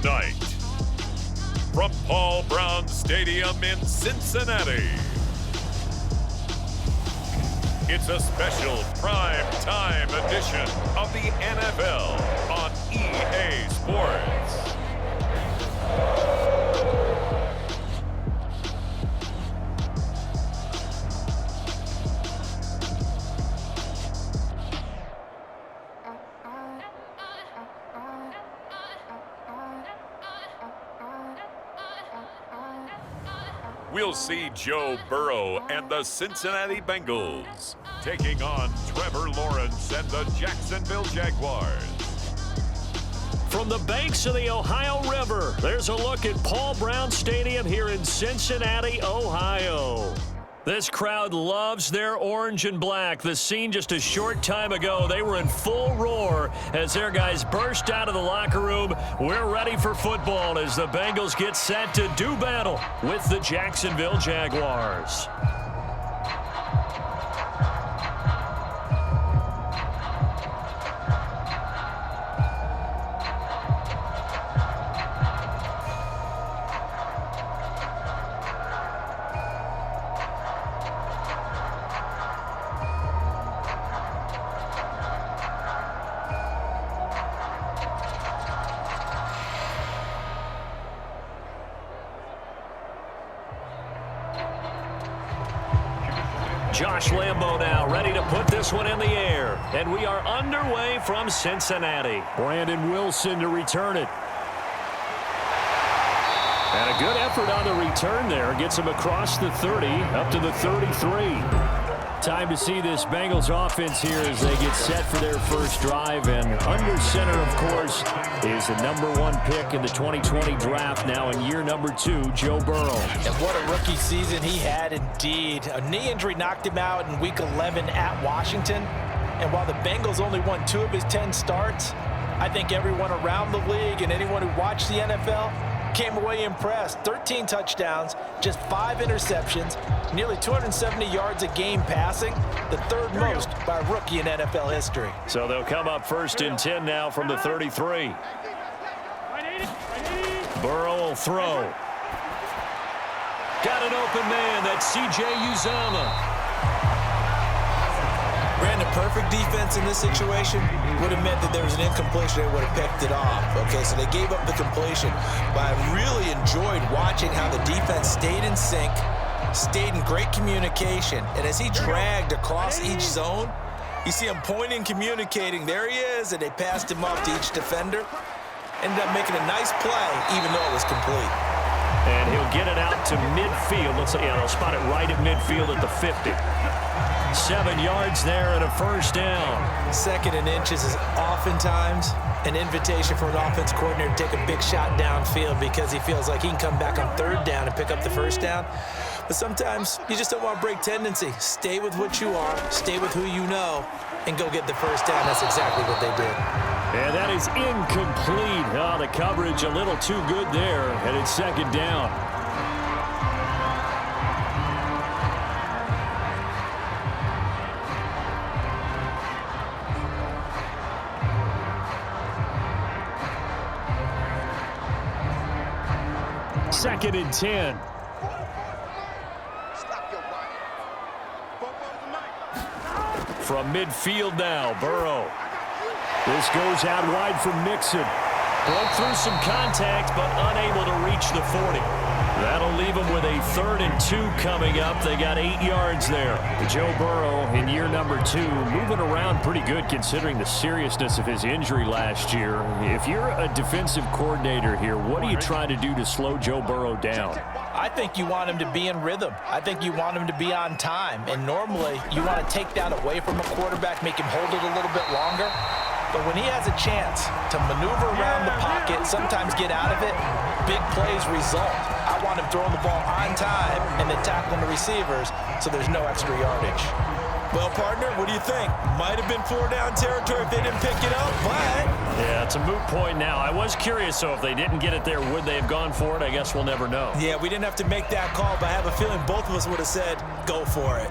Tonight, from Paul Brown Stadium in Cincinnati, it's a special prime time edition of the NFL on EA Sports. We'll see Joe Burrow and the Cincinnati Bengals taking on Trevor Lawrence and the Jacksonville Jaguars. From the banks of the Ohio River, there's a look at Paul Brown Stadium here in Cincinnati, Ohio. This crowd loves their orange and black. The scene just a short time ago, they were in full roar as their guys burst out of the locker room. We're ready for football as the Bengals get set to do battle with the Jacksonville Jaguars. Josh Lambo now ready to put this one in the air. And we are underway from Cincinnati. Brandon Wilson to return it. And a good effort on the return there. Gets him across the 30, up to the 33. Time to see this Bengals offense here as they get set for their first drive. And under center, of course, is the #1 pick in the 2020 draft, now in year #2, Joe Burrow. And what a rookie season he had indeed. A knee injury knocked him out in Week 11 at Washington. And while the Bengals only won 2 of his 10 starts, I think everyone around the league and anyone who watched the NFL came away impressed. 13 touchdowns, just 5 interceptions, nearly 270 yards a game passing, the 3rd most by a rookie in NFL history. So they'll come up 1st and 10 now from the 33. Burrow will throw. Got an open man. That's C.J. Uzomah. Brandon, perfect defense in this situation would have meant that there was an incompletion. They would have picked it off. Okay, so they gave up the completion. But I really enjoyed watching how the defense stayed in sync, stayed in great communication. And as he dragged across each zone, you see him pointing, communicating. There he is, and they passed him off to each defender. Ended up making a nice play, even though it was complete. And he'll get it out to midfield. Let's see, yeah, they'll spot it right at midfield at the 50. 7 yards there and a first down. 2nd and inches is oftentimes an invitation for an offense coordinator to take a big shot downfield because he feels like he can come back on 3rd down and pick up the first down. But sometimes you just don't want to break tendency. Stay with what you are, stay with who you know, and go get the first down. That's exactly what they did. And that is incomplete. Oh, the coverage a little too good there, and it's 2nd down. Second and 10. From midfield now, Burrow. This goes out wide for Mixon. Broke through some contact, but unable to reach the 40. That'll leave them with a 3rd and 2 coming up. They got 8 yards there. Joe Burrow in year #2, moving around pretty good considering the seriousness of his injury last year. If you're a defensive coordinator here, what are you trying to do to slow Joe Burrow down? I think you want him to be in rhythm. I think you want him to be on time. And normally, you want to take that away from a quarterback, make him hold it a little bit longer. But when he has a chance to maneuver around the pocket, sometimes get out of it, big plays result. I want him throwing the ball on time and then tackling the receivers so there's no extra yardage. Well, partner, what do you think? Might have been 4-down territory if they didn't pick it up, but... Yeah, it's a moot point now. I was curious, so if they didn't get it there, would they have gone for it? I guess we'll never know. Yeah, we didn't have to make that call, but I have a feeling both of us would have said, go for it.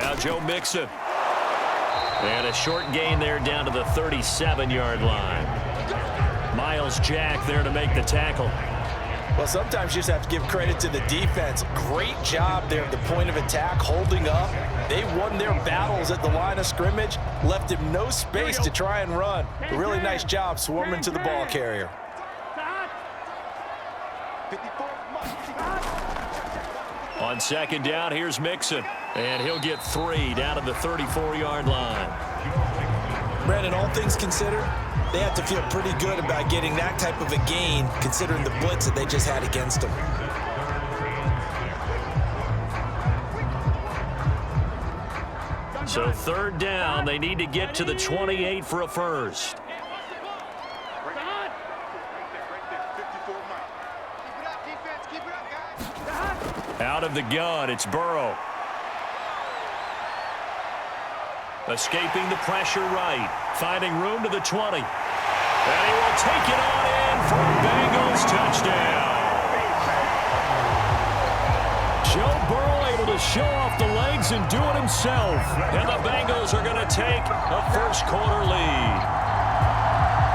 Now Joe Mixon. And a short gain there down to the 37-yard line. Miles Jack there to make the tackle. Well, sometimes you just have to give credit to the defense. Great job there at the point of attack, holding up. They won their battles at the line of scrimmage, left him no space to try and run. A really nice job swarming to the ball carrier. On second down, here's Mixon. And he'll get 3 down to the 34-yard line. Brandon, all things considered, they have to feel pretty good about getting that type of a gain, considering the blitz that they just had against them. So third down, they need to get to the 28 for a first. Out of the gun, it's Burrow. Escaping the pressure right. Finding room to the 20. And he will take it on in for a Bengals touchdown. Joe Burrow able to show off the legs and do it himself. And the Bengals are going to take a first-quarter lead.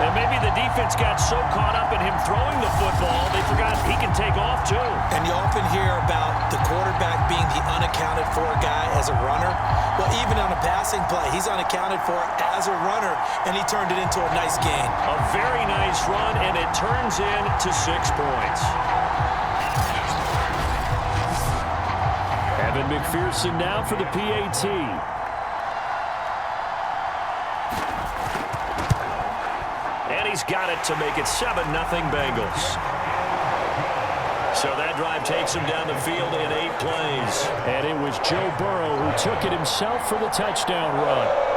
And maybe the defense got so caught up in him throwing the football, they forgot he can take off, too. And you often hear about the quarterback being the unaccounted-for guy as a runner. Well, even on a passing play, he's unaccounted for as a runner, and he turned it into a nice gain. A very nice run, and it turns into 6 points. Evan McPherson now for the PAT. And he's got it to make it 7-0 Bengals. So that drive takes him down the field in 8 plays. And it was Joe Burrow who took it himself for the touchdown run.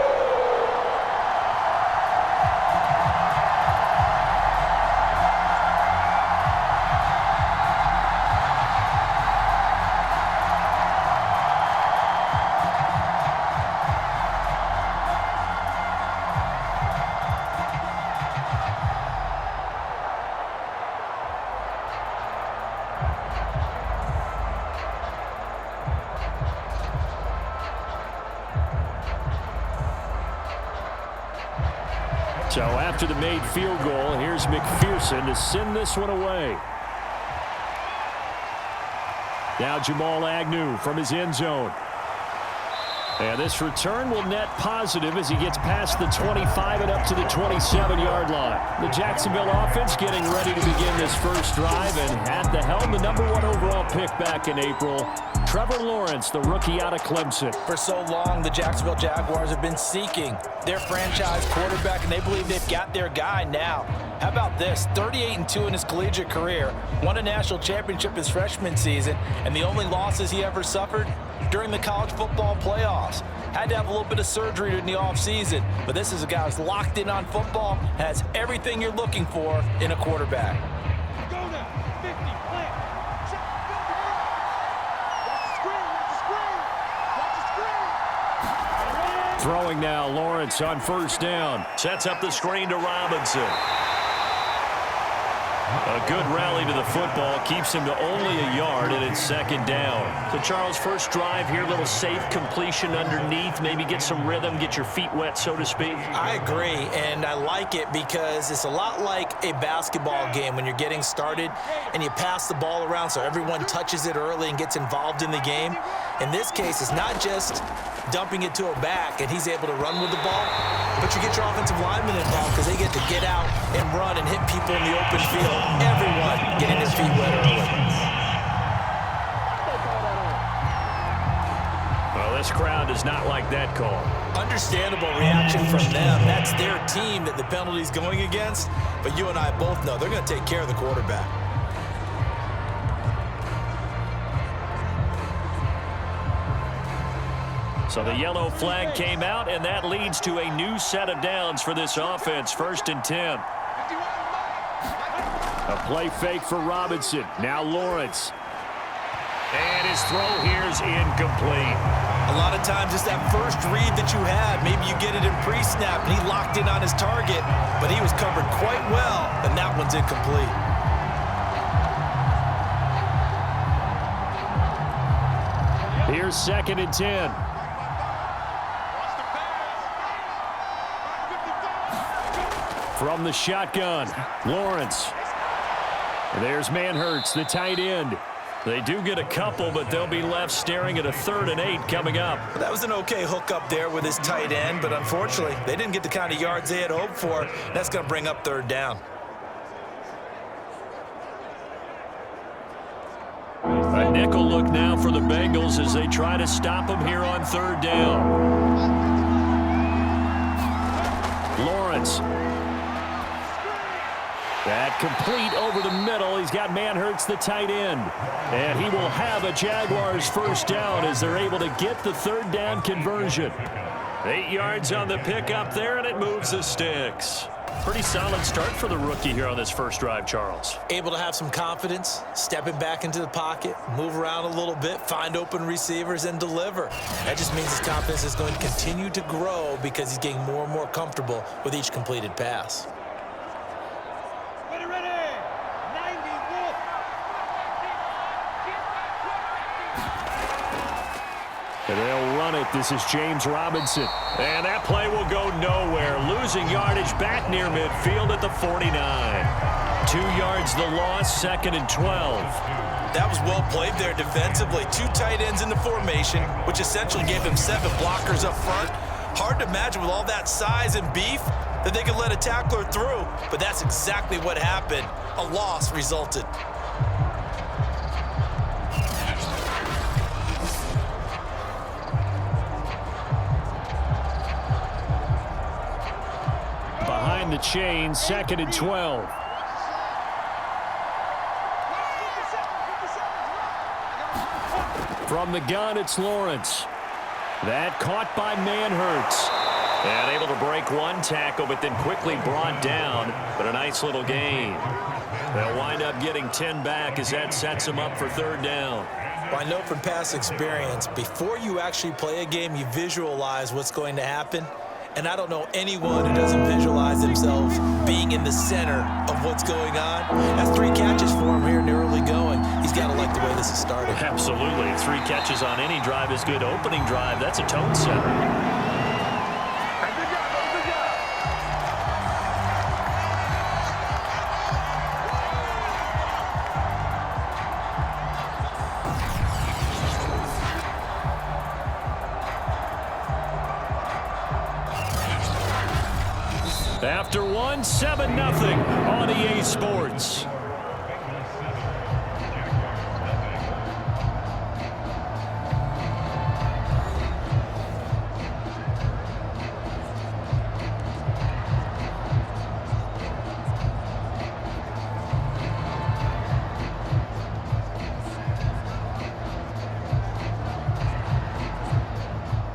So after the made field goal, here's McPherson to send this one away. Now Jamal Agnew from his end zone. And this return will net positive as he gets past the 25 and up to the 27-yard line. The Jacksonville offense getting ready to begin this first drive, and at the helm, the #1 overall pick back in April, Trevor Lawrence, the rookie out of Clemson. For so long, the Jacksonville Jaguars have been seeking their franchise quarterback, and they believe they've got their guy now. How about this? 38-2 in his collegiate career, won a national championship his freshman season, and the only losses he ever suffered during the college football playoffs. Had to have a little bit of surgery in the offseason, but this is a guy who's locked in on football, has everything you're looking for in a quarterback. Throwing now, Lawrence on first down. Sets up the screen to Robinson. A good rally to the football keeps him to only a yard, and it's second down. So, Charles, first drive here, little safe completion underneath, maybe get some rhythm, get your feet wet, so to speak. I agree, and I like it because it's a lot like a basketball game when you're getting started and you pass the ball around so everyone touches it early and gets involved in the game. In this case, it's not just dumping it to a back and he's able to run with the ball, but you get your offensive linemen involved because they get to get out and run and hit people in the open field. Everyone getting their feet wet early. Well, this crowd does not like that call. Understandable reaction from them. That's their team that the penalty's going against, but you and I both know they're going to take care of the quarterback. So the yellow flag came out, and that leads to a new set of downs for this offense. 1st and 10. A play fake for Robinson. Now Lawrence. And his throw here is incomplete. A lot of times it's that first read that you had. Maybe you get it in pre-snap, and he locked in on his target, but he was covered quite well, and that one's incomplete. Here's 2nd and 10. From the shotgun, Lawrence. There's Manhertz, the tight end. They do get a couple, but they'll be left staring at a 3rd and 8 coming up. Well, that was an okay hook up there with his tight end, but unfortunately, they didn't get the kind of yards they had hoped for. That's going to bring up 3rd down. A nickel look now for the Bengals as they try to stop him here on 3rd down. Lawrence. That complete over the middle. He's got Manhertz, the tight end. And he will have a Jaguars 1st down as they're able to get the 3rd down conversion. 8 yards on the pickup there, and it moves the sticks. Pretty solid start for the rookie here on this first drive, Charles. Able to have some confidence, stepping back into the pocket, move around a little bit, find open receivers, and deliver. That just means his confidence is going to continue to grow because he's getting more and more comfortable with each completed pass. And they'll run it. This is James Robinson. And that play will go nowhere. Losing yardage back near midfield at the 49. 2 yards the loss, 2nd and 12. That was well played there defensively. 2 tight ends in the formation, which essentially gave him 7 blockers up front. Hard to imagine with all that size and beef that they could let a tackler through. But that's exactly what happened. A loss resulted. Behind the chain, 2nd and 12. From the gun, it's Lawrence. That caught by Manhertz. And able to break one tackle, but then quickly brought down. But a nice little gain. They'll wind up getting 10 back as that sets them up for 3rd down. Well, I know from past experience, before you actually play a game, you visualize what's going to happen. And I don't know anyone who doesn't visualize themselves being in the center of what's going on. That's 3 catches for him here in the early going. He's got to like the way this is started. Absolutely. 3 catches on any drive is good. Opening drive, that's a tone setter. After 1, 7-0 on EA Sports.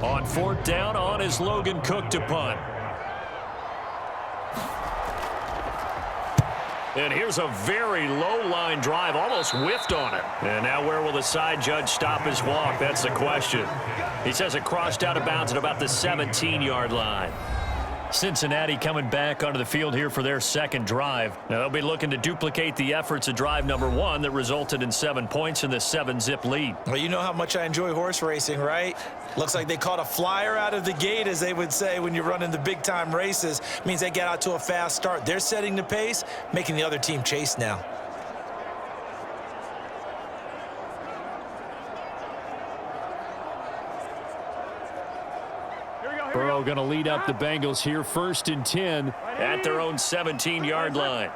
On 4th down, on is Logan Cook to punt. And here's a very low-line drive, almost whiffed on it. And now where will the side judge stop his walk? That's the question. He says it crossed out of bounds at about the 17-yard line. Cincinnati coming back onto the field here for their 2nd drive. Now they'll be looking to duplicate the efforts of drive number 1 that resulted in 7 points in the 7-zip lead. Well, you know how much I enjoy horse racing, right? Looks like they caught a flyer out of the gate, as they would say when you're running the big-time races. Means they get out to a fast start. They're setting the pace, making the other team chase now. Burrow going to lead up the Bengals here, 1st and 10 at their own 17-yard line.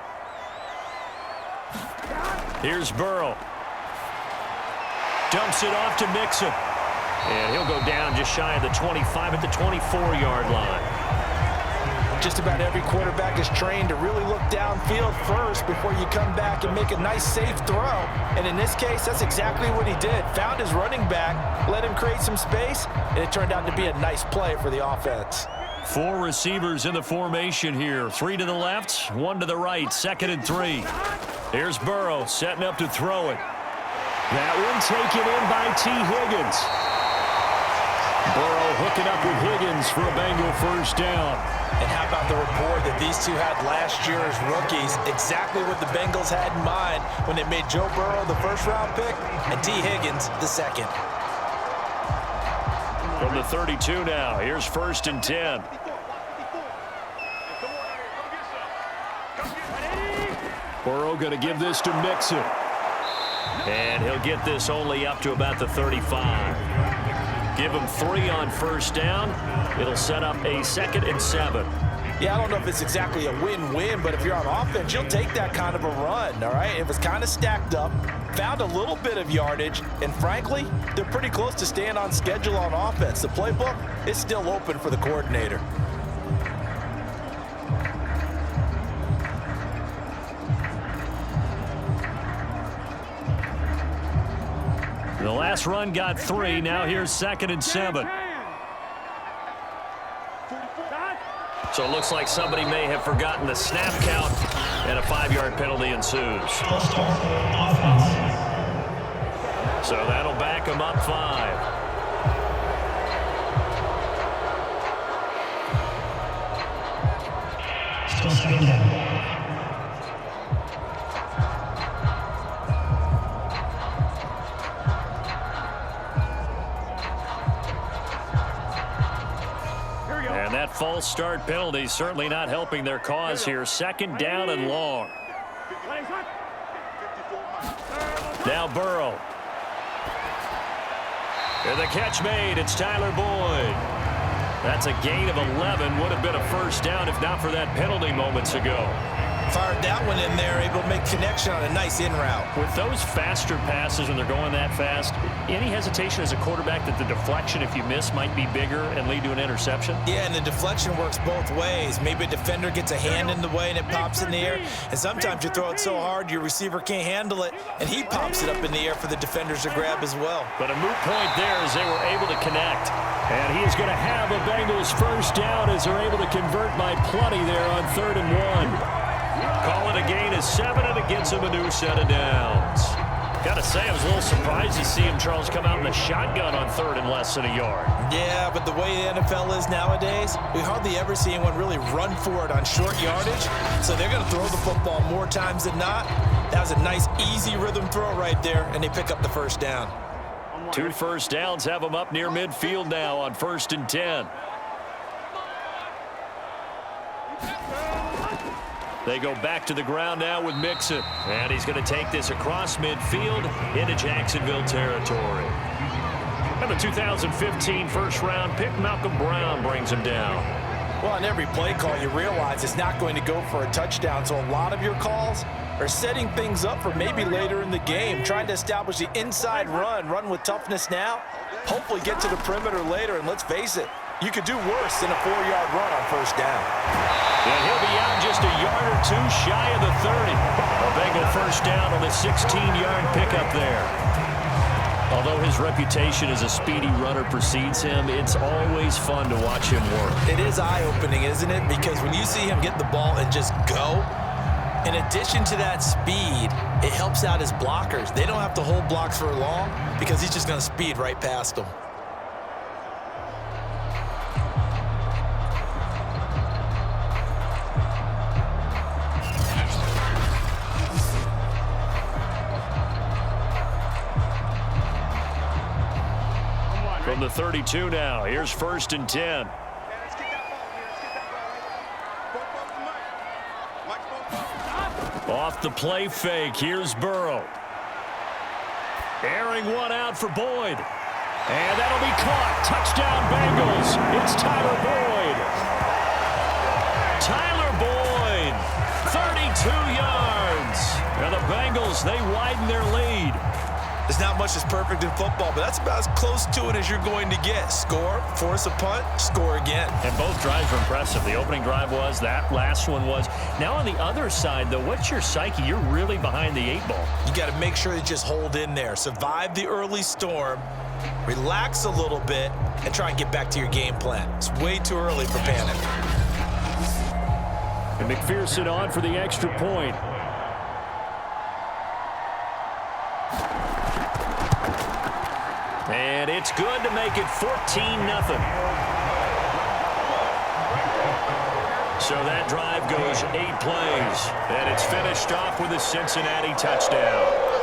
Here's Burrow. Dumps it off to Mixon. And he'll go down just shy of the 25 at the 24-yard line. Just about every quarterback is trained to really look downfield first before you come back and make a nice, safe throw. And in this case, that's exactly what he did. Found his running back, let him create some space, and it turned out to be a nice play for the offense. 4 receivers in the formation here. 3 to the left, 1 to the right, 2nd and 3. Here's Burrow setting up to throw it. That one taken in by T. Higgins. Burrow hooking up with Higgins for a Bengal 1st down. And how about the rapport that these two had last year as rookies? Exactly what the Bengals had in mind when they made Joe Burrow the 1st-round pick and T. Higgins the 2nd. From the 32 now, here's 1st and 10. Burrow going to give this to Mixon. And he'll get this only up to about the 35. Give him 3 on first down. It'll set up a 2nd and 7. Yeah, I don't know if it's exactly a win-win, but if you're on offense, you'll take that kind of a run, all right? It was kind of stacked up, found a little bit of yardage, and frankly, they're pretty close to staying on schedule on offense. The playbook is still open for the coordinator. The last run got 3. Now here's 2nd and 7. So it looks like somebody may have forgotten the snap count, and a 5-yard penalty ensues. So that'll back them up 5. And that false start penalty certainly not helping their cause here. 2nd down and long. Now Burrow. And the catch made. It's Tyler Boyd. That's a gain of 11. Would have been a first down if not for that penalty moments ago. Fired that one in there, able to make connection on a nice in route. With those faster passes when they're going that fast, any hesitation as a quarterback that the deflection, if you miss, might be bigger and lead to an interception? Yeah, and the deflection works both ways. Maybe a defender gets a hand in the way and it pops in the air, and sometimes you throw it so hard your receiver can't handle it, and he pops it up in the air for the defenders to grab as well. But a moot point there as they were able to connect. And he is going to have a Bengals first down as they're able to convert by plenty there on 3rd and 1. Call it a gain of 7, and it gets him a new set of downs. Got to say, I was a little surprised to see him, Charles, come out in the shotgun on 3rd and less than a yard. Yeah, but the way the NFL is nowadays, we hardly ever see anyone really run for it on short yardage. So they're going to throw the football more times than not. That was a nice, easy rhythm throw right there, and they pick up the first down. 2 first downs have them up near midfield now on 1st and 10. They go back to the ground now with Mixon. And he's going to take this across midfield into Jacksonville territory. And the 2015 first-round pick, Malcolm Brown, brings him down. Well, on every play call, you realize it's not going to go for a touchdown. So a lot of your calls are setting things up for maybe later in the game, trying to establish the inside run with toughness now, hopefully get to the perimeter later. And let's face it, you could do worse than a 4-yard run on first down. And he'll be out just a yard or 2 shy of the 30. A Bengal first down on the 16-yard pickup there. Although his reputation as a speedy runner precedes him, it's always fun to watch him work. It is eye-opening, isn't it? Because when you see him get the ball and just go, in addition to that speed, it helps out his blockers. They don't have to hold blocks for long because he's just going to speed right past them. From the 32 now, here's 1st and 10. Off the play fake, here's Burrow. Airing one out for Boyd. And that'll be caught. Touchdown Bengals. It's Tyler Boyd. Tyler Boyd, 32 yards. And the Bengals, they widen their lead. There's not much that's perfect in football, but that's about as close to it as you're going to get. Score, force a punt, score again. And both drives were impressive. The opening drive was, that last one was. Now on the other side, though, what's your psyche? You're really behind the 8 ball. You got to make sure to just hold in there. Survive the early storm, relax a little bit, and try and get back to your game plan. It's way too early for panic. And McPherson on for the extra point. And it's good to make it 14-0. So that drive goes 8 plays, and it's finished off with a Cincinnati touchdown.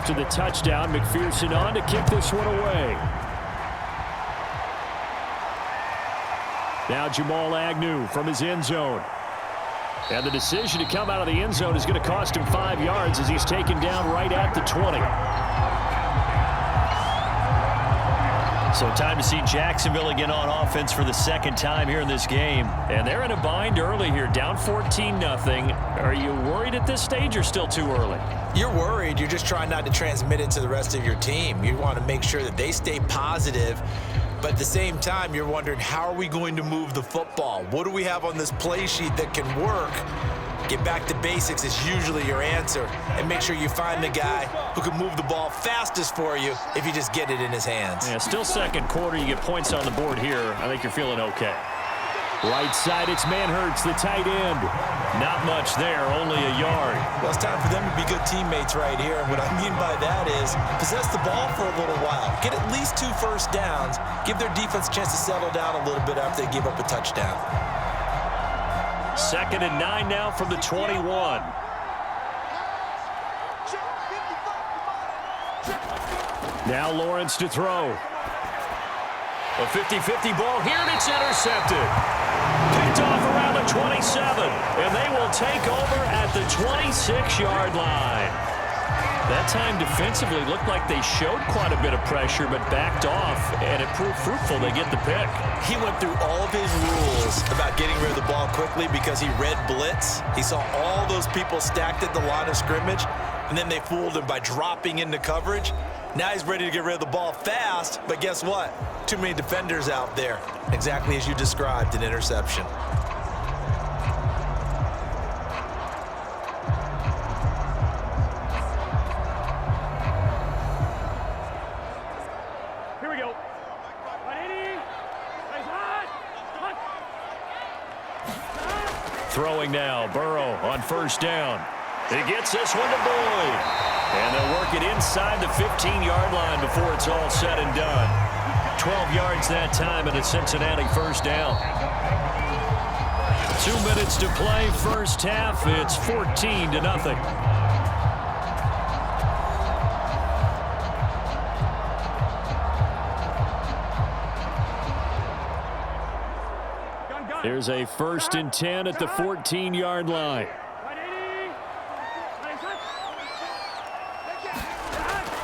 after the touchdown. McPherson on to kick this one away. Now Jamal Agnew from his end zone. And the decision to come out of the end zone is going to cost him 5 yards as he's taken down right at the 20. So time to see Jacksonville again on offense for the second time here in this game. And they're in a bind early here, down 14-0. Are you worried at this stage or still too early? You're worried. You're just trying not to transmit it to the rest of your team. You want to make sure that they stay positive. But at the same time, you're wondering, how are we going to move the football? What do we have on this play sheet that can work? Get back to basics is usually your answer. And make sure you find the guy who can move the ball fastest for you if you just get it in his hands. Yeah, still second quarter. You get points on the board here. I think you're feeling okay. Right side, it's Manhertz, the tight end. Not much there, only a yard. Well, it's time for them to be good teammates right here. And what I mean by that is possess the ball for a little while. Get at least 2 first downs. Give their defense a chance to settle down a little bit after they give up a touchdown. 2nd and 9 now from the 21. Now Lawrence to throw. A 50-50 ball here, and it's intercepted. Picked off around the 27, and they will take over at the 26-yard line. That time defensively looked like they showed quite a bit of pressure, but backed off, and it proved fruitful. They get the pick. He went through all of his rules about getting rid of the ball quickly because he read blitz. He saw all those people stacked at the line of scrimmage, and then they fooled him by dropping into coverage. Now he's ready to get rid of the ball fast, but guess what? Too many defenders out there. Exactly as you described, an interception. Here we go. Throwing now, Burrow on first down. He gets this one to Boyd. And they'll work it inside the 15-yard line before it's all said and done. 12 yards that time and a Cincinnati first down. 2 minutes to play first half. It's 14-0. Here's a 1st and 10 at the 14-yard line.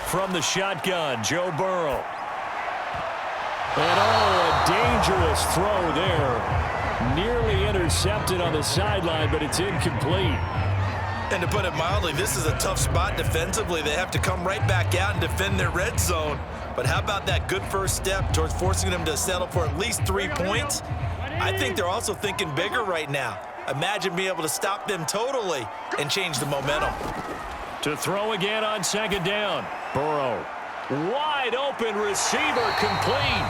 From the shotgun, Joe Burrow. And a dangerous throw there. Nearly intercepted on the sideline, but it's incomplete. And to put it mildly, this is a tough spot defensively. They have to come right back out and defend their red zone. But how about that good first step towards forcing them to settle for at least 3 points? I think they're also thinking bigger right now. Imagine being able to stop them totally and change the momentum. To throw again on 2nd down. Burrow. Wide open receiver complete.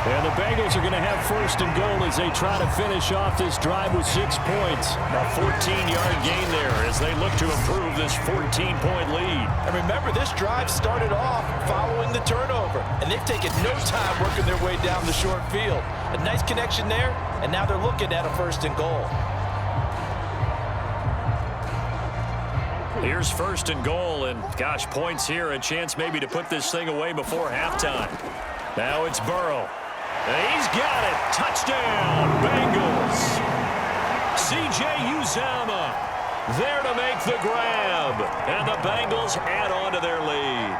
And the Bengals are going to have 1st and goal as they try to finish off this drive with 6 points. A 14-yard gain there as they look to improve this 14-point lead. And remember, this drive started off following the turnover, and they've taken no time working their way down the short field. A nice connection there, and now they're looking at a 1st and goal. Here's 1st and goal, and gosh, points here, a chance maybe to put this thing away before halftime. Now it's Burrow. And he's got it. Touchdown, Bengals. C.J. Uzomah there to make the grab, and the Bengals add on to their lead.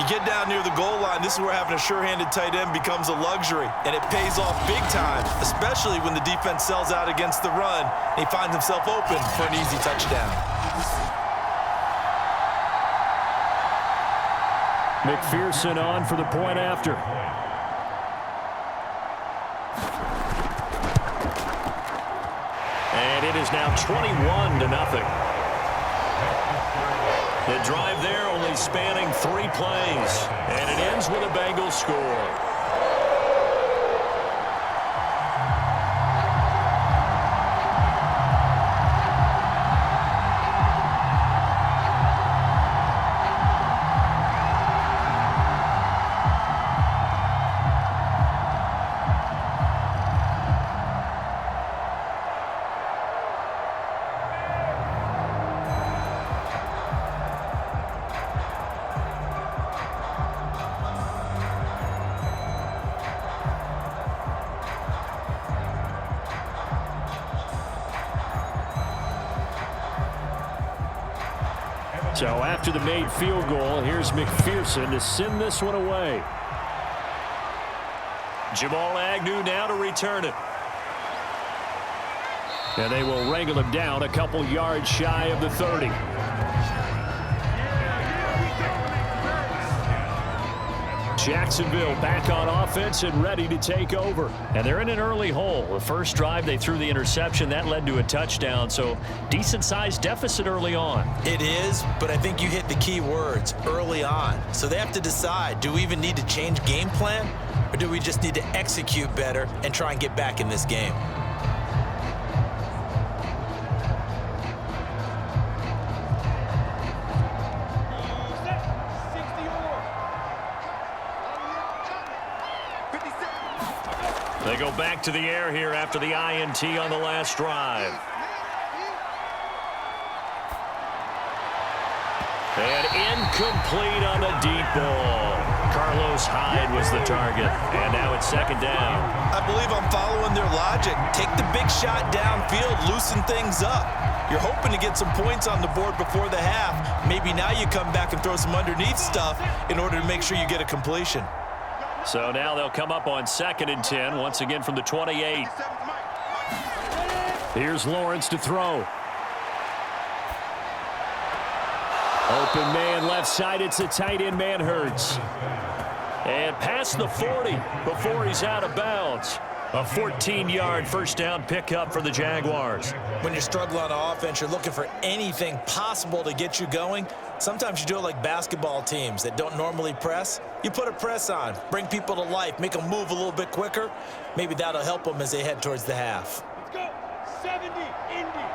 You get down near the goal line, this is where having a sure-handed tight end becomes a luxury, and it pays off big time, especially when the defense sells out against the run, and he finds himself open for an easy touchdown. McPherson on for the point after. And it is now 21-0. The drive there only spanning 3 plays. And it ends with a Bengals score. So after the made field goal, here's McPherson to send this one away. Jamal Agnew now to return it. And they will wrangle him down a couple yards shy of the 30. Jacksonville back on offense and ready to take over. And they're in an early hole. The first drive, they threw the interception. That led to a touchdown. So decent-sized deficit early on. It is, but I think you hit the key words, early on. So they have to decide, do we even need to change game plan? Or do we just need to execute better and try and get back in this game? They go back to the air here after the INT on the last drive. And incomplete on the deep ball. Carlos Hyde was the target. And now it's second down. I believe I'm following their logic. Take the big shot downfield, loosen things up. You're hoping to get some points on the board before the half. Maybe now you come back and throw some underneath stuff in order to make sure you get a completion. So now they'll come up on 2nd and 10, once again from the 28. Here's Lawrence to throw. Open man left side. It's a tight end man Hurts. And past the 40 before he's out of bounds. A 14-yard first down pickup for the Jaguars. When you struggle on offense, you're looking for anything possible to get you going. Sometimes you do it like basketball teams that don't normally press. You put a press on, bring people to life, make them move a little bit quicker. Maybe that'll help them as they head towards the half. Let's go. 70, Indy.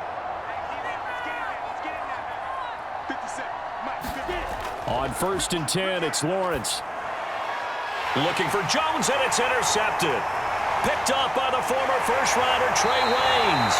Let's get it. On 1st and 10, it's Lawrence. Looking for Jones, and it's intercepted. Picked up by the former first-rounder Trey Waynes.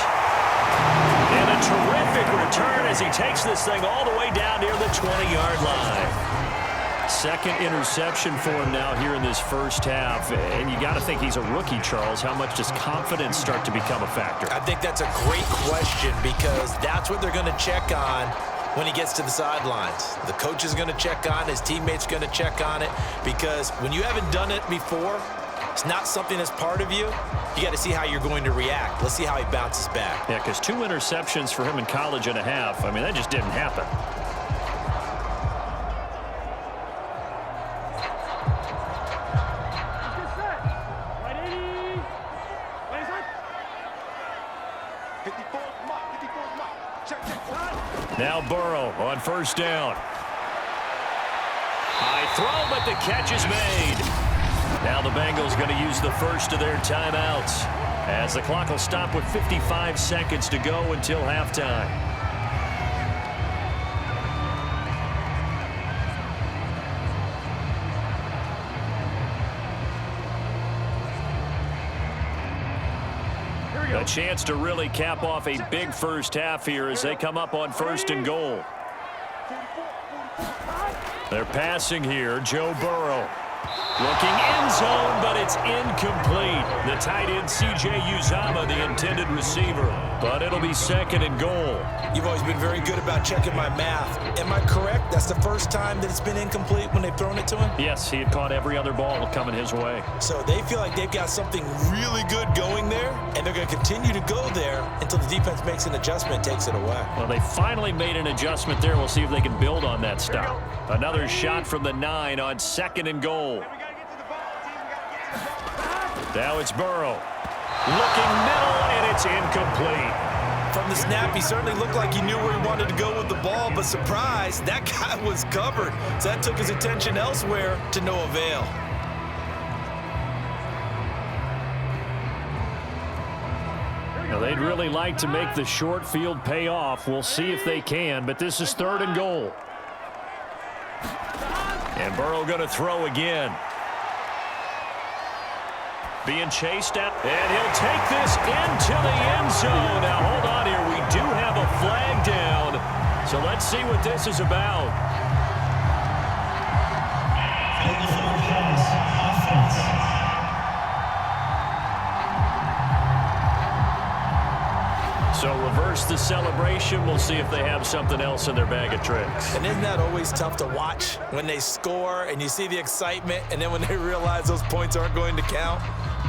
And a terrific return as he takes this thing all the way down near the 20-yard line. Second interception for him now here in this first half. And you got to think he's a rookie, Charles. How much does confidence start to become a factor? I think that's a great question because that's what they're going to check on when he gets to the sidelines. The coach is going to check on, his teammates going to check on it, because when you haven't done it before, it's not something that's part of you. You got to see how you're going to react. Let's see how he bounces back. Yeah, because 2 interceptions for him in college and a half. I mean, that just didn't happen. Now Burrow on first down. High throw, but the catch is made. Now the Bengals going to use the first of their timeouts as the clock will stop with 55 seconds to go until halftime. A chance to really cap off a big first half here as they come up on 1st and goal. They're passing here, Joe Burrow. Looking end zone, but it's incomplete. The tight end, C.J. DUUUVAL, the intended receiver. But it'll be 2nd and goal. You've always been very good about checking my math. Am I correct? That's the first time that it's been incomplete when they've thrown it to him? Yes, he had caught every other ball coming his way. So they feel like they've got something really good going there, and they're going to continue to go there until the defense makes an adjustment and takes it away. Well, they finally made an adjustment there. We'll see if they can build on that stop. Another shot from the 9 on 2nd and goal. Now it's Burrow. Looking middle, and it's incomplete. From the snap, he certainly looked like he knew where he wanted to go with the ball, but surprise, that guy was covered. So that took his attention elsewhere to no avail. Now, they'd really like to make the short field pay off. We'll see if they can, but this is 3rd and goal. And Burrow going to throw again. Being chased at, and he'll take this into the end zone. Now, hold on here. We do have a flag down. So let's see what this is about. So reverse the celebration. We'll see if they have something else in their bag of tricks. And isn't that always tough to watch when they score and you see the excitement, and then when they realize those points aren't going to count?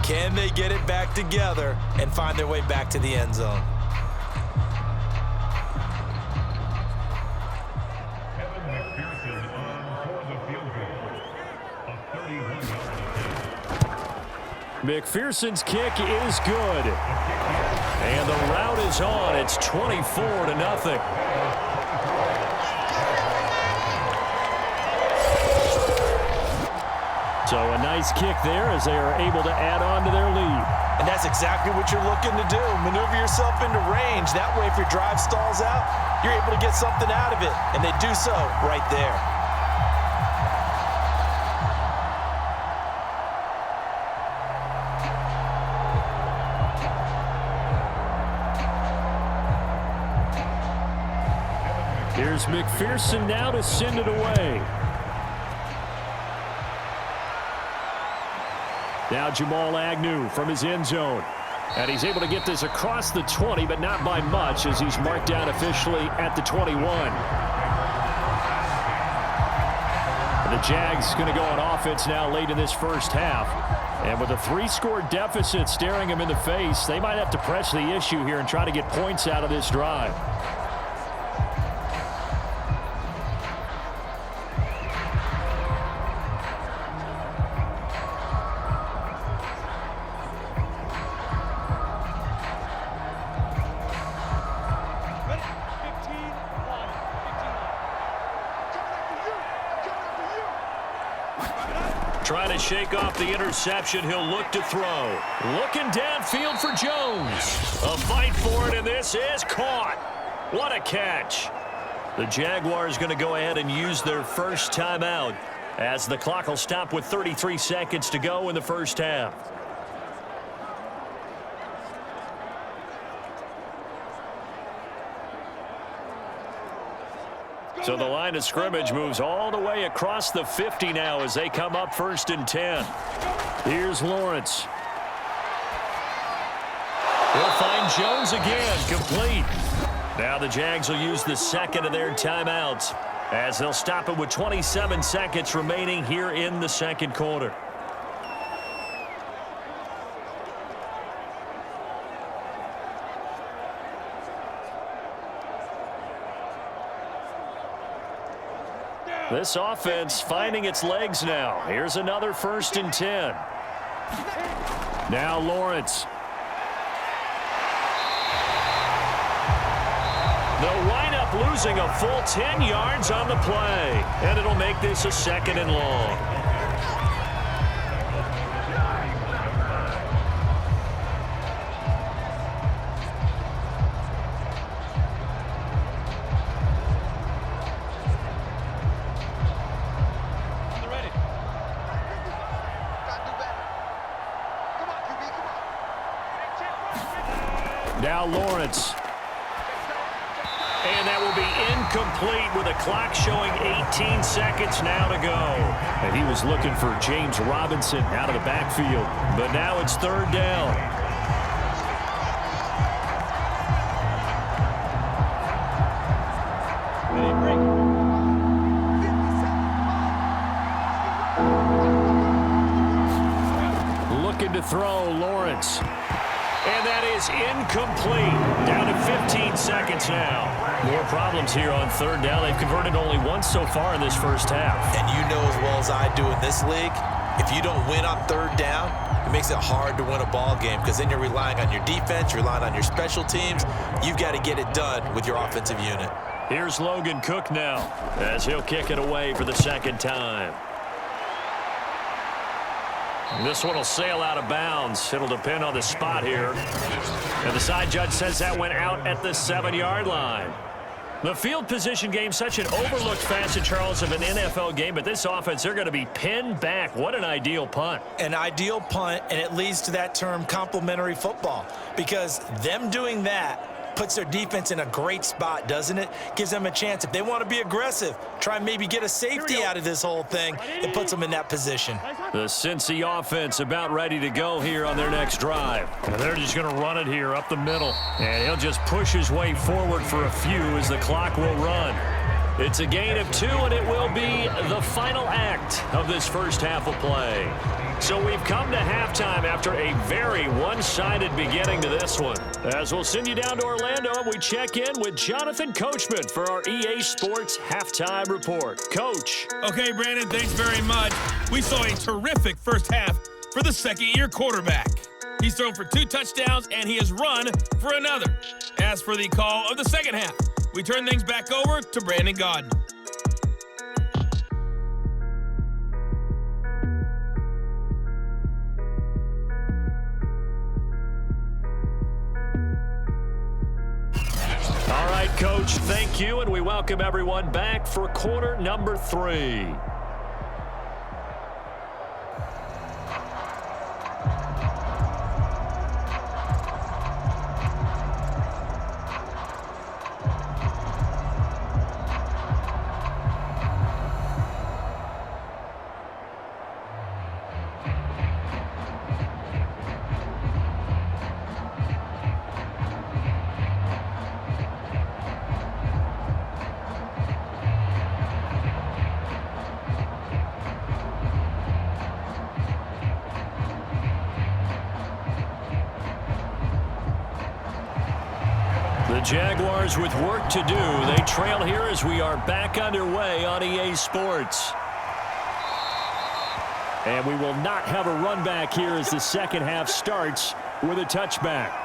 Can they get it back together and find their way back to the end zone? McPherson's kick is good. And the route is on. It's 24-0. So a nice kick there as they are able to add on to their lead. And that's exactly what you're looking to do. Maneuver yourself into range. That way, if your drive stalls out, you're able to get something out of it. And they do so right there. Here's McPherson now to send it away. Now Jamal Agnew from his end zone. And he's able to get this across the 20, but not by much as he's marked down officially at the 21. And the Jags going to go on offense now late in this first half. And with a 3-score deficit staring them in the face, they might have to press the issue here and try to get points out of this drive. Trying to shake off the interception. He'll look to throw. Looking downfield for Jones. A fight for it, and this is caught. What a catch. The Jaguars going to go ahead and use their first timeout as the clock will stop with 33 seconds to go in the first half. So the line of scrimmage moves all the way across the 50 now as they come up 1st and 10. Here's Lawrence. He'll find Jones again, complete. Now the Jags will use the second of their timeouts as they'll stop it with 27 seconds remaining here in the second quarter. This offense finding its legs now. Here's another 1st and 10. Now Lawrence. They'll wind up losing a full 10 yards on the play. And it'll make this a 2nd and long. Now Lawrence. And that will be incomplete with a clock showing 18 seconds now to go. And he was looking for James Robinson out of the backfield. But now it's 3rd down. Looking to throw, Lawrence. And that is incomplete. Down to 15 seconds now. More problems here on 3rd down. They've converted only once so far in this first half. And you know as well as I do in this league, if you don't win on 3rd down, it makes it hard to win a ball game because then you're relying on your defense, you're relying on your special teams. You've got to get it done with your offensive unit. Here's Logan Cook now as he'll kick it away for the 2nd time. This one will sail out of bounds. It'll depend on the spot here. And the side judge says that went out at the 7-yard line. The field position game, such an overlooked facet, Charles, of an NFL game. But this offense, they're going to be pinned back. What an ideal punt. An ideal punt, and it leads to that term complementary football. Because them doing that puts their defense in a great spot, doesn't it? Gives them a chance. If they want to be aggressive, try and maybe get a safety out of this whole thing, it puts them in that position. The Cincy offense about ready to go here on their next drive. And they're just going to run it here up the middle. And he'll just push his way forward for a few as the clock will run. It's a gain of 2, and it will be the final act of this first half of play. So we've come to halftime after a very one-sided beginning to this one. As we'll send you down to Orlando, and we check in with Jonathan Coachman for our EA Sports Halftime Report. Coach. Okay, Brandon, thanks very much. We saw a terrific first half for the second-year quarterback. He's thrown for 2 touchdowns, and he has run for another. As for the call of the second half, we turn things back over to Brandon Gaudin. All right, Coach, thank you, and we welcome everyone back for quarter number 3. The Jaguars with work to do. They trail here as we are back underway on EA Sports. And we will not have a run back here as the second half starts with a touchback.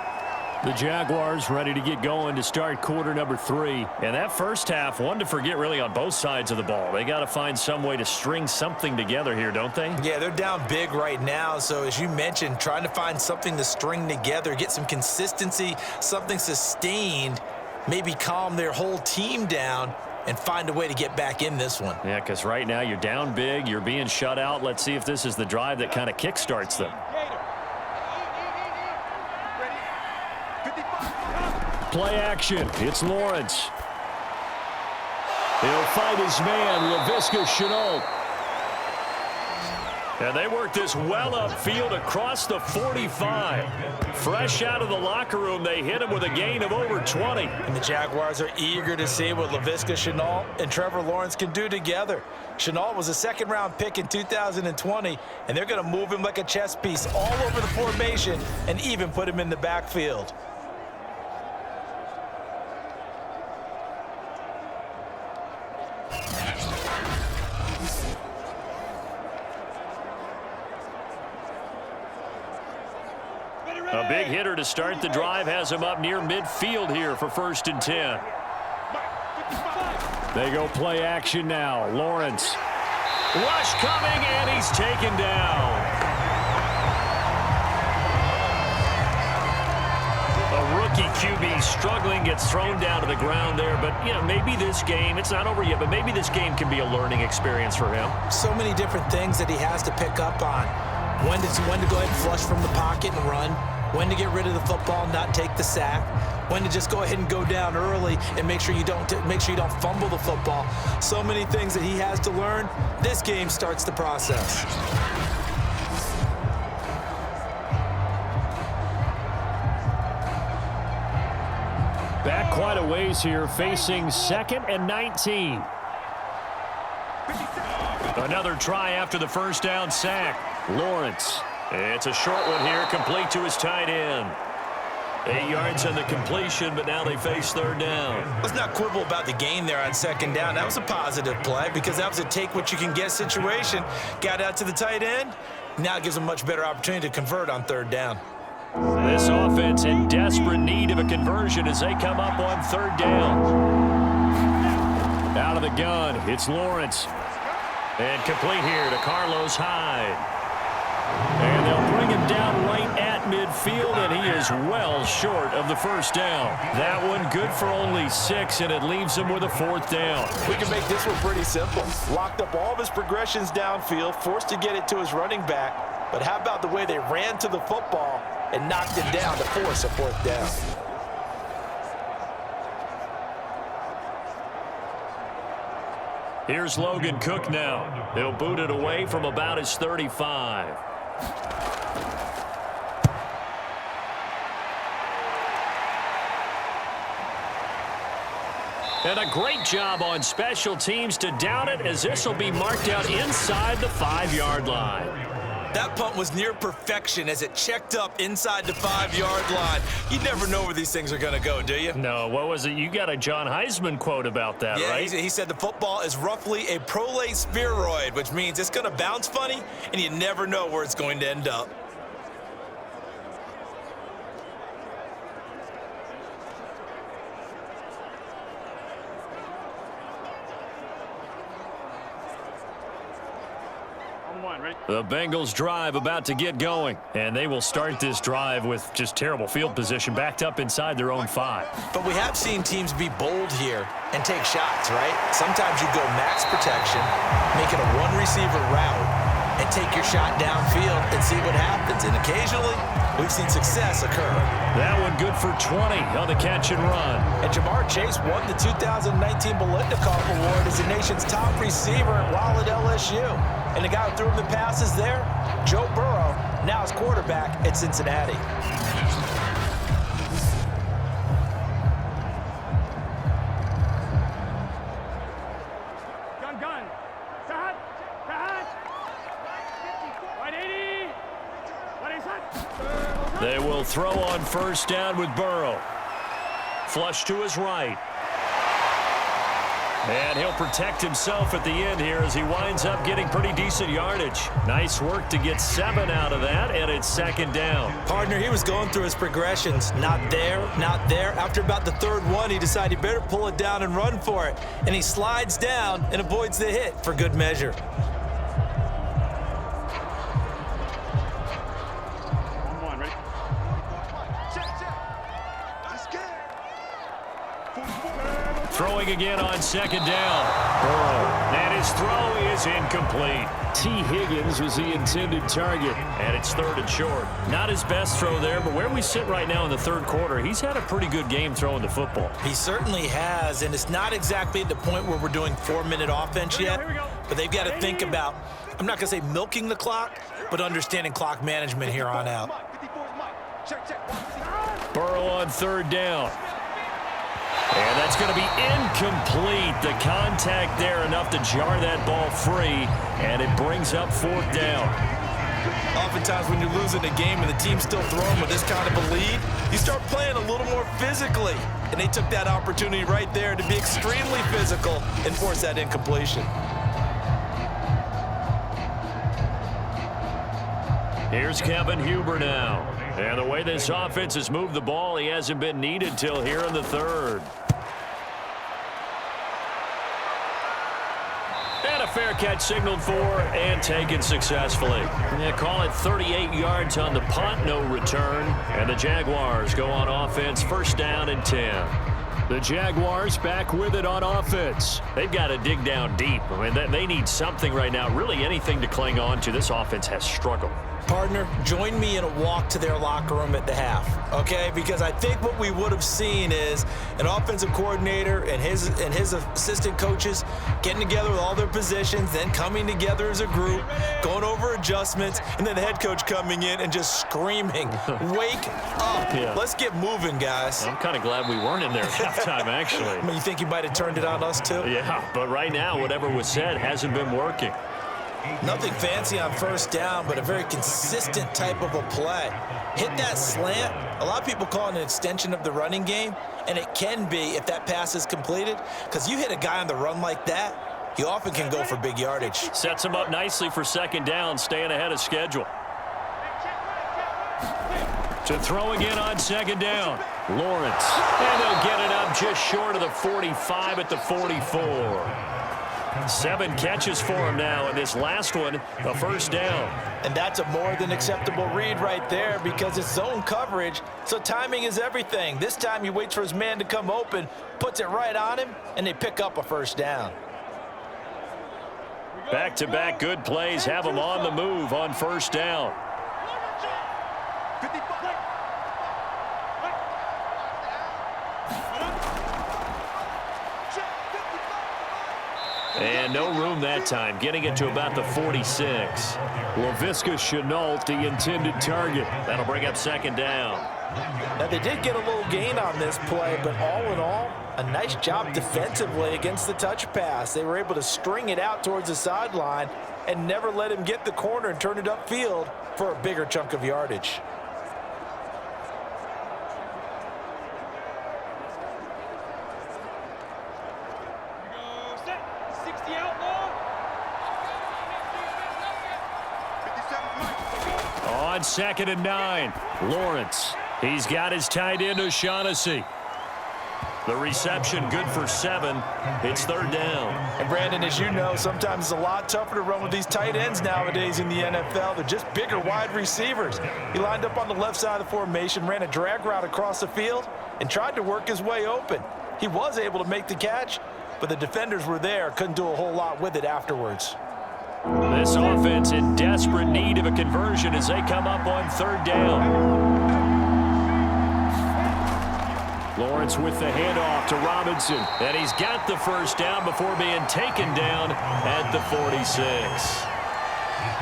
The Jaguars ready to get going to start quarter number 3. And that first half, one to forget really on both sides of the ball. They got to find some way to string something together here, don't they? Yeah, they're down big right now. So as you mentioned, trying to find something to string together, get some consistency, something sustained, maybe calm their whole team down and find a way to get back in this one. Yeah, because right now you're down big, you're being shut out. Let's see if this is the drive that kind of kickstarts them. Play action. It's Lawrence. He'll fight his man, Laviska Shenault. And they work this well upfield across the 45. Fresh out of the locker room, they hit him with a gain of over 20. And the Jaguars are eager to see what Laviska Shenault and Trevor Lawrence can do together. Shenault was a second-round pick in 2020, and they're going to move him like a chess piece all over the formation and even put him in the backfield. A big hitter to start the drive has him up near midfield here for 1st and 10. They go play action now. Lawrence. Rush coming, and he's taken down. A rookie QB struggling, gets thrown down to the ground there. But, you know, maybe this game, it's not over yet, but maybe this game can be a learning experience for him. So many different things that he has to pick up on. When to go ahead and flush from the pocket and run. When to get rid of the football and not take the sack. When to just go ahead and go down early and make sure you don't fumble the football. So many things that he has to learn. This game starts the process. Back quite a ways here, facing 2nd and 19. Another try after the first down sack. Lawrence. It's a short one here, complete to his tight end. 8 yards on the completion, but now they face 3rd down. Let's not quibble about the gain there on 2nd down. That was a positive play because that was a take-what-you-can-get situation. Got out to the tight end. Now it gives them a much better opportunity to convert on 3rd down. This offense in desperate need of a conversion as they come up on 3rd down. Out of the gun, it's Lawrence. And complete here to Carlos Hyde. And they'll bring him down right at midfield, and he is well short of the 1st down. That one good for only 6, and it leaves him with a 4th down. We can make this one pretty simple. Locked up all of his progressions downfield, forced to get it to his running back. But how about the way they ran to the football and knocked it down to force a 4th down? Here's Logan Cook now. He'll boot it away from about his 35. And a great job on special teams to down it, as this will be marked out inside the 5-yard line. That punt was near perfection as it checked up inside the 5-yard line. You never know where these things are going to go, do you? No, what was it? You got a John Heisman quote about that, right? Yeah, he said the football is roughly a prolate spheroid, which means it's going to bounce funny, and you never know where it's going to end up. The Bengals drive about to get going, and they will start this drive with just terrible field position backed up inside their own 5. But we have seen teams be bold here and take shots, right? Sometimes you go max protection, make it a one-receiver route, and take your shot downfield and see what happens. And occasionally, we've seen success occur. That one good for 20 on the catch and run. And Jamar Chase won the 2019 Biletnikoff Award as the nation's top receiver while at LSU. And the guy who threw him the passes there, Joe Burrow, now is quarterback at Cincinnati. Gun. Side. 180. 180. They will throw on first down with Burrow. Flush to his right. And he'll protect himself at the end here as he winds up getting pretty decent yardage. Nice work to get 7 out of that, and it's second down. Partner, he was going through his progressions. Not there, not there. After about the third one, he decided he better pull it down and run for it. And he slides down and avoids the hit for good measure. Throwing again on second down. Burrow. And his throw is incomplete. T. Higgins was the intended target. And it's third and short. Not his best throw there, but where we sit right now in the third quarter, he's had a pretty good game throwing the football. He certainly has, and it's not exactly at the point where we're doing 4-minute offense yet, but they've got to think about, I'm not going to say milking the clock, but understanding clock management here on out. Burrow on third down. And that's going to be incomplete. The contact there enough to jar that ball free, and it brings up fourth down. Oftentimes when you're losing a game and the team's still throwing with this kind of a lead, you start playing a little more physically. And they took that opportunity right there to be extremely physical and force that incompletion. Here's Kevin Huber now. And the way this offense has moved the ball, he hasn't been needed till here in the third. And a fair catch signaled for and taken successfully. They call it 38 yards on the punt, no return. And the Jaguars go on offense, first down and 10. The Jaguars back with it on offense. They've got to dig down deep. I mean, they need something right now, really anything to cling on to. This offense has struggled. Partner, join me in a walk to their locker room at the half, okay? Because I think what we would have seen is an offensive coordinator and his assistant coaches getting together with all their positions, then coming together as a group, going over adjustments, and then the head coach coming in and just screaming, wake up. Yeah. Let's get moving, guys. I'm kind of glad we weren't in there at halftime, actually. I mean, you think you might have turned it on us, too? Yeah, but right now, whatever was said hasn't been working. Nothing fancy on first down, but a very consistent type of a play. Hit that slant. A lot of people call it an extension of the running game, and it can be if that pass is completed, because you hit a guy on the run like that, he often can go for big yardage. Sets him up nicely for second down, staying ahead of schedule. To throw again on second down, Lawrence. And they'll get it up just short of the 45 at the 44. 7 catches for him now, and this last one, a first down. And that's a more than acceptable read right there because it's zone coverage, so timing is everything. This time he waits for his man to come open, puts it right on him, and they pick up a first down. Back-to-back good plays have him on the move on first down. And no room that time, getting it to about the 46. Laviska Shenault, the intended target. That'll bring up second down. Now, they did get a little gain on this play, but all in all, a nice job defensively against the touch pass. They were able to string it out towards the sideline and never let him get the corner and turn it upfield for a bigger chunk of yardage. On 2nd and 9, Lawrence. He's got his tight end, O'Shaughnessy. The reception good for 7. It's 3rd down. And Brandon, as you know, sometimes it's a lot tougher to run with these tight ends nowadays in the NFL. They're just bigger wide receivers. He lined up on the left side of the formation, ran a drag route across the field, and tried to work his way open. He was able to make the catch, but the defenders were there, couldn't do a whole lot with it afterwards. This offense in desperate need of a conversion as they come up on 3rd down. Lawrence with the handoff to Robinson. And he's got the first down before being taken down at the 46.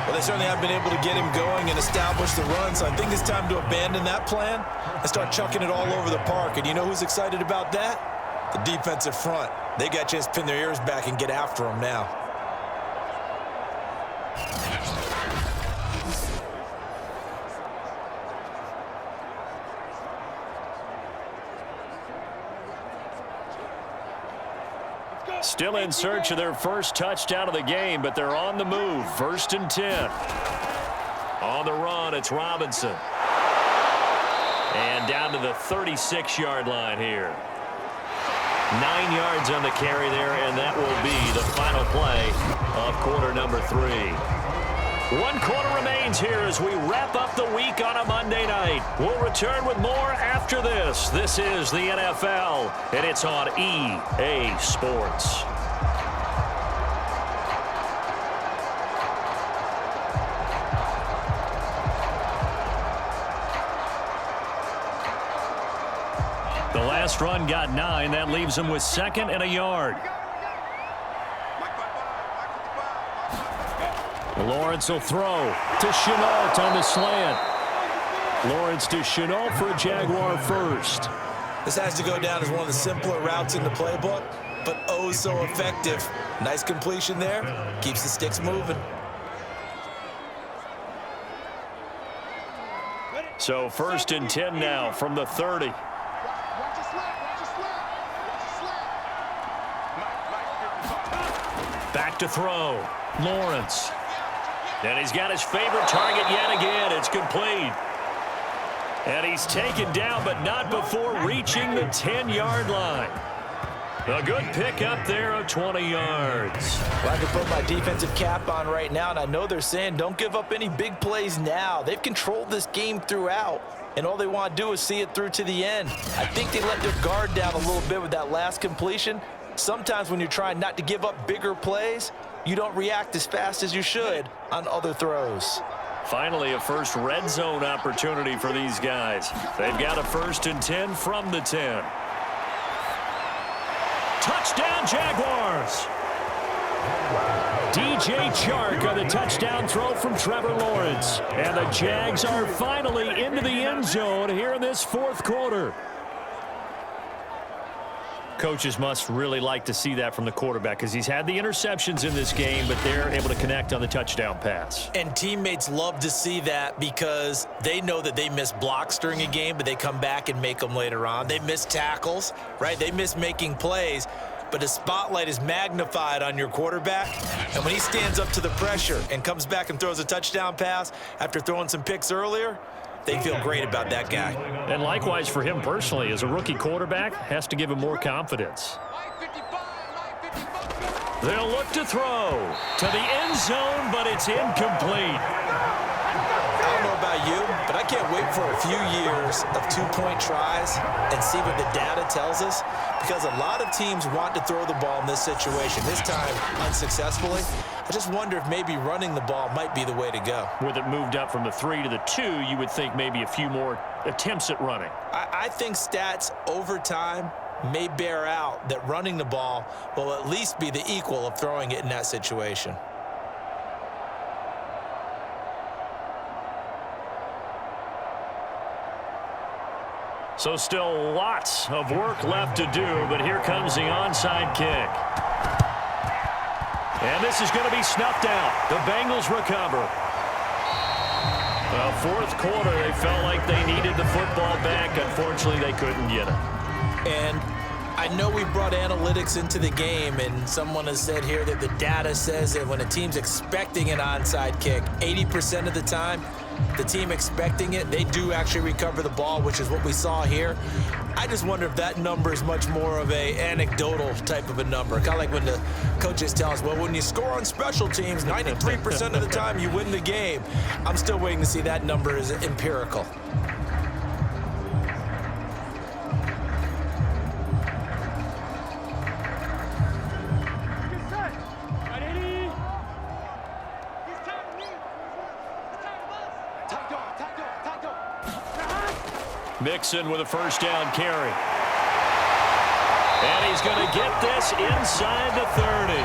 Well, they certainly have been able to get him going and establish the run, so I think it's time to abandon that plan and start chucking it all over the park. And you know who's excited about that? The defensive front. They got a chance to pin their ears back and get after him now. Still in search of their first touchdown of the game, but they're on the move. 1st and 10. On the run, it's Robinson. And down to the 36-yard line here. 9 yards on the carry there, and that will be the final play of quarter number 3. 1 quarter remains here as we wrap up the week on a Monday night. We'll return with more after this. This is the NFL, and it's on EA Sports. The last run got 9. That leaves him with 2nd and a yard. Lawrence will throw to Shenault on the slant. Lawrence to Shenault for a Jaguar first. This has to go down as one of the simpler routes in the playbook, but oh so effective. Nice completion there. Keeps the sticks moving. So 1st and 10 now from the 30. Back to throw. Lawrence. And he's got his favorite target yet again. It's complete. And he's taken down, but not before reaching the 10-yard line. A good pickup there of 20 yards. Well, I can put my defensive cap on right now, and I know they're saying don't give up any big plays now. They've controlled this game throughout, and all they want to do is see it through to the end. I think they let their guard down a little bit with that last completion. Sometimes when you're trying not to give up bigger plays, you don't react as fast as you should on other throws. Finally, a first red zone opportunity for these guys. They've got a 1st and 10 from the 10. Touchdown, Jaguars! DJ Chark on the touchdown throw from Trevor Lawrence. And the Jags are finally into the end zone here in this 4th quarter. Coaches must really like to see that from the quarterback because he's had the interceptions in this game, but they're able to connect on the touchdown pass. And teammates love to see that because they know that they miss blocks during a game, but they come back and make them later on. They miss tackles, right? They miss making plays, but the spotlight is magnified on your quarterback. And when he stands up to the pressure and comes back and throws a touchdown pass after throwing some picks earlier, they feel great about that guy. And likewise for him personally, as a rookie quarterback, has to give him more confidence. They'll look to throw to the end zone, but it's incomplete. I don't know about you, but I can't wait for a few years of 2-point tries and see what the data tells us, because a lot of teams want to throw the ball in this situation, this time unsuccessfully. I just wonder if maybe running the ball might be the way to go. With it moved up from the 3 to the 2, you would think maybe a few more attempts at running. I think stats over time may bear out that running the ball will at least be the equal of throwing it in that situation. So still lots of work left to do, but here comes the onside kick. And this is going to be snuffed out. The Bengals recover. Fourth quarter, they felt like they needed the football back. Unfortunately, they couldn't get it. And I know we brought analytics into the game, and someone has said here that the data says that when a team's expecting an onside kick, 80% of the time, the team expecting it, they do actually recover the ball, which is what we saw here. I just wonder if that number is much more of a anecdotal type of a number. Kind of like when the coaches tell us, well, when you score on special teams, 93% of the time you win the game. I'm still waiting to see that number is empirical. Mixon with a first down carry. And he's going to get this inside the 30.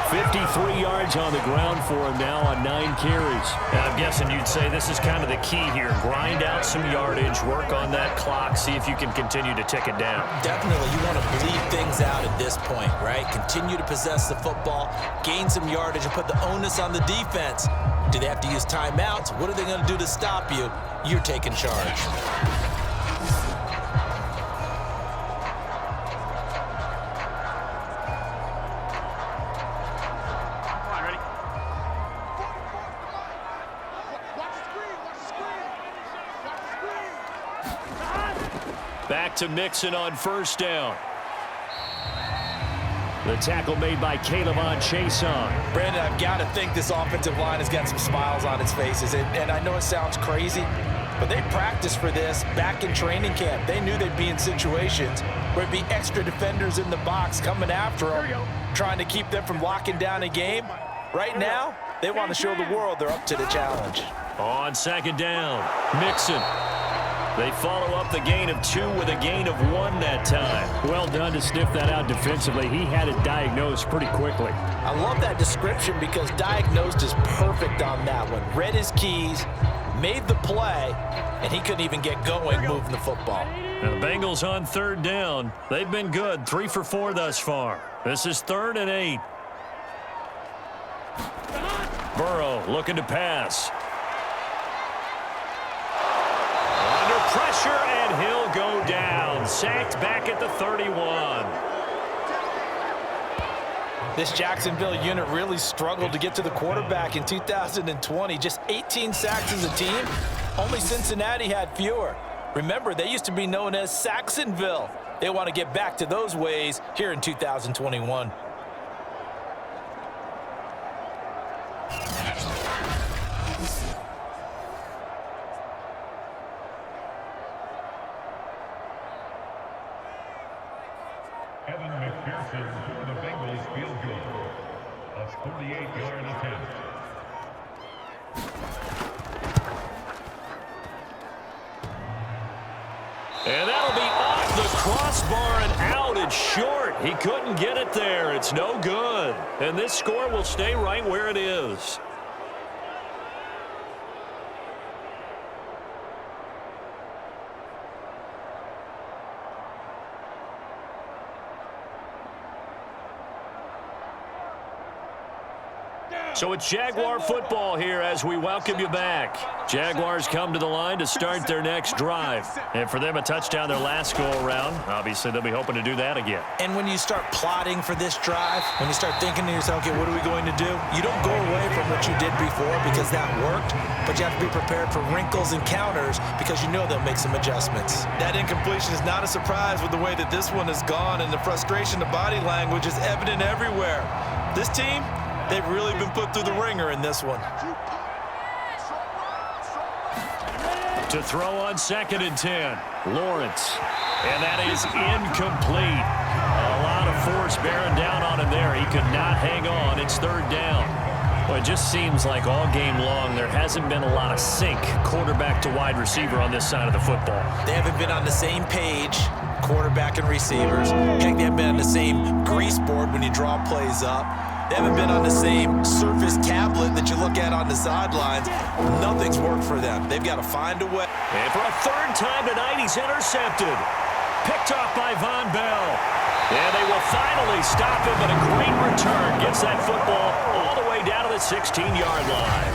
53 yards on the ground for him now on 9 carries. And I'm guessing you'd say this is kind of the key here. Grind out some yardage, work on that clock, see if you can continue to tick it down. Definitely, you want to bleed things out at this point, right? Continue to possess the football, gain some yardage, and put the onus on the defense. Do they have to use timeouts? What are they going to do to stop you? You're taking charge. Back to Mixon on first down. The tackle made by Caleb on Chason. Brandon, I've got to think this offensive line has got some smiles on its faces. And I know it sounds crazy, but they practiced for this back in training camp. They knew they'd be in situations where it'd be extra defenders in the box coming after them, trying to keep them from locking down a game. Right now, they want to show the world they're up to the challenge. On second down, Mixon. They follow up the gain of 2 with a gain of 1 that time. Well done to sniff that out defensively. He had it diagnosed pretty quickly. I love that description because diagnosed is perfect on that one. Read his keys, made the play, and he couldn't even get going moving the football. And the Bengals on third down. They've been good, 3 for 4 thus far. This is 3rd and 8. Burrow looking to pass. Pressure, and he'll go down. Sacked back at the 31. This Jacksonville unit really struggled to get to the quarterback in 2020. Just 18 sacks as a team. Only Cincinnati had fewer. Remember, they used to be known as Sacksonville. They want to get back to those ways here in 2021. For the Bengals field goal. A 48-yard attempt. And that'll be off the crossbar and out. It's short. He couldn't get it there. It's no good. And this score will stay right where it is. So it's Jaguar football here as we welcome you back. Jaguars come to the line to start their next drive. And for them, a touchdown their last go-around. Obviously, they'll be hoping to do that again. And when you start plotting for this drive, when you start thinking to yourself, okay, what are we going to do? You don't go away from what you did before because that worked, but you have to be prepared for wrinkles and counters because you know they'll make some adjustments. That incompletion is not a surprise with the way that this one has gone, and the frustration, the body language is evident everywhere. This team, they've really been put through the ringer in this one. To throw on 2nd and 10, Lawrence. And that is incomplete. A lot of force bearing down on him there. He could not hang on. It's 3rd down. Well, it just seems like all game long there hasn't been a lot of sync quarterback to wide receiver on this side of the football. They haven't been on the same page quarterback and receivers. Heck, they haven't been on the same grease board when you draw plays up. They haven't been on the same Surface tablet that you look at on the sidelines. Nothing's worked for them. They've got to find a way. And for a third time tonight, he's intercepted. Picked off by Von Bell. And they will finally stop him, but a great return gets that football all the way down to the 16-yard line.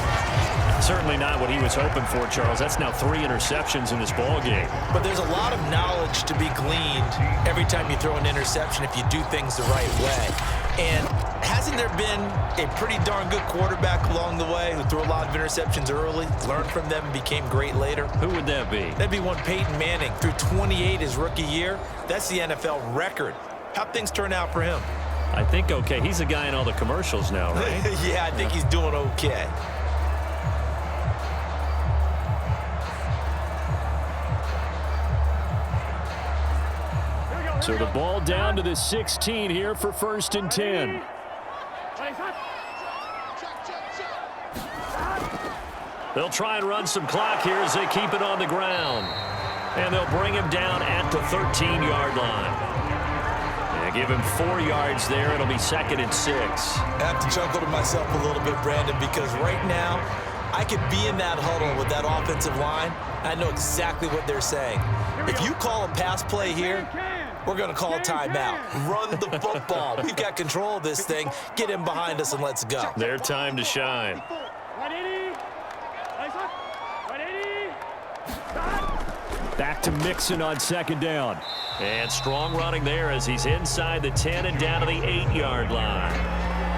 Certainly not what he was hoping for, Charles. That's now 3 interceptions in this ball game. But there's a lot of knowledge to be gleaned every time you throw an interception if you do things the right way. And hasn't there been a pretty darn good quarterback along the way who threw a lot of interceptions early, learned from them, and became great later? Who would that be? That'd be one Peyton Manning. Threw 28 his rookie year. That's the NFL record. How'd things turn out for him? I think okay. He's the guy in all the commercials now, right? Yeah, I think he's doing okay. So the ball down to the 16 here for 1st and 10. They'll try and run some clock here as they keep it on the ground. And they'll bring him down at the 13-yard line. And give him 4 yards there. It'll be 2nd and 6. I have to chuckle to myself a little bit, Brandon, because right now I could be in that huddle with that offensive line. I know exactly what they're saying. If you call a pass play here, we're going to call a timeout. Run the football. We've got control of this thing. Get him behind us and let's go. Their time to shine. 180. 180. Back to Mixon on 2nd down. And strong running there as he's inside the 10 and down to the 8-yard line.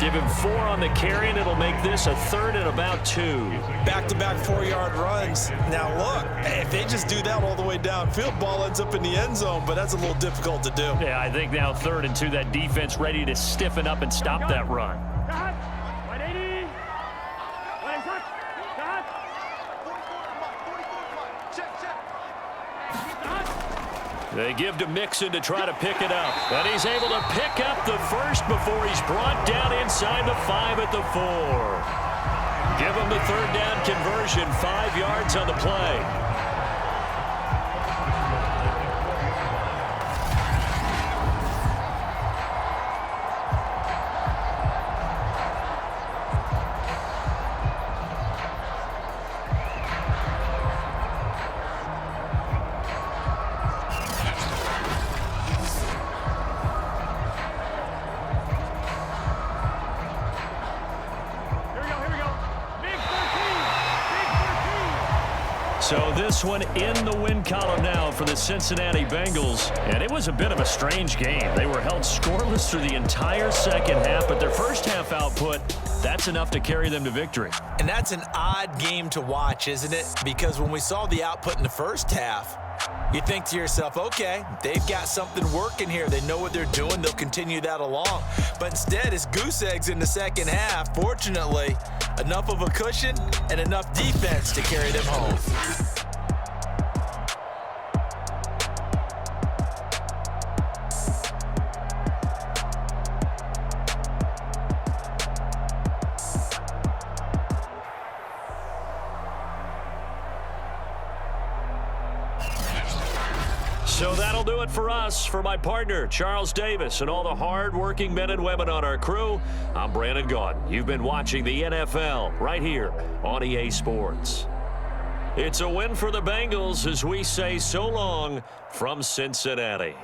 Give him 4 on the carry, and it'll make this a 3rd and about 2. Back-to-back 4-yard runs. Now, look, if they just do that all the way downfield, ball ends up in the end zone, but that's a little difficult to do. Yeah, I think now 3rd and 2, that defense ready to stiffen up and stop that run. 180. They give to Mixon to try to pick it up. And he's able to pick up the first before he's brought down inside the 5 at the 4. Give him the 3rd down conversion, 5 yards on the play. So this one in the win column now for the Cincinnati Bengals. And it was a bit of a strange game. They were held scoreless through the entire second half, but their first half output, that's enough to carry them to victory. And that's an odd game to watch, isn't it? Because when we saw the output in the first half, you think to yourself, okay, they've got something working here. They know what they're doing. They'll continue that along. But instead, it's goose eggs in the second half. Fortunately, enough of a cushion and enough defense to carry them home. So that'll do it for us. For my partner, Charles Davis, and all the hard-working men and women on our crew, I'm Brandon Gaudin. You've been watching the NFL right here on EA Sports. It's a win for the Bengals as we say so long from Cincinnati.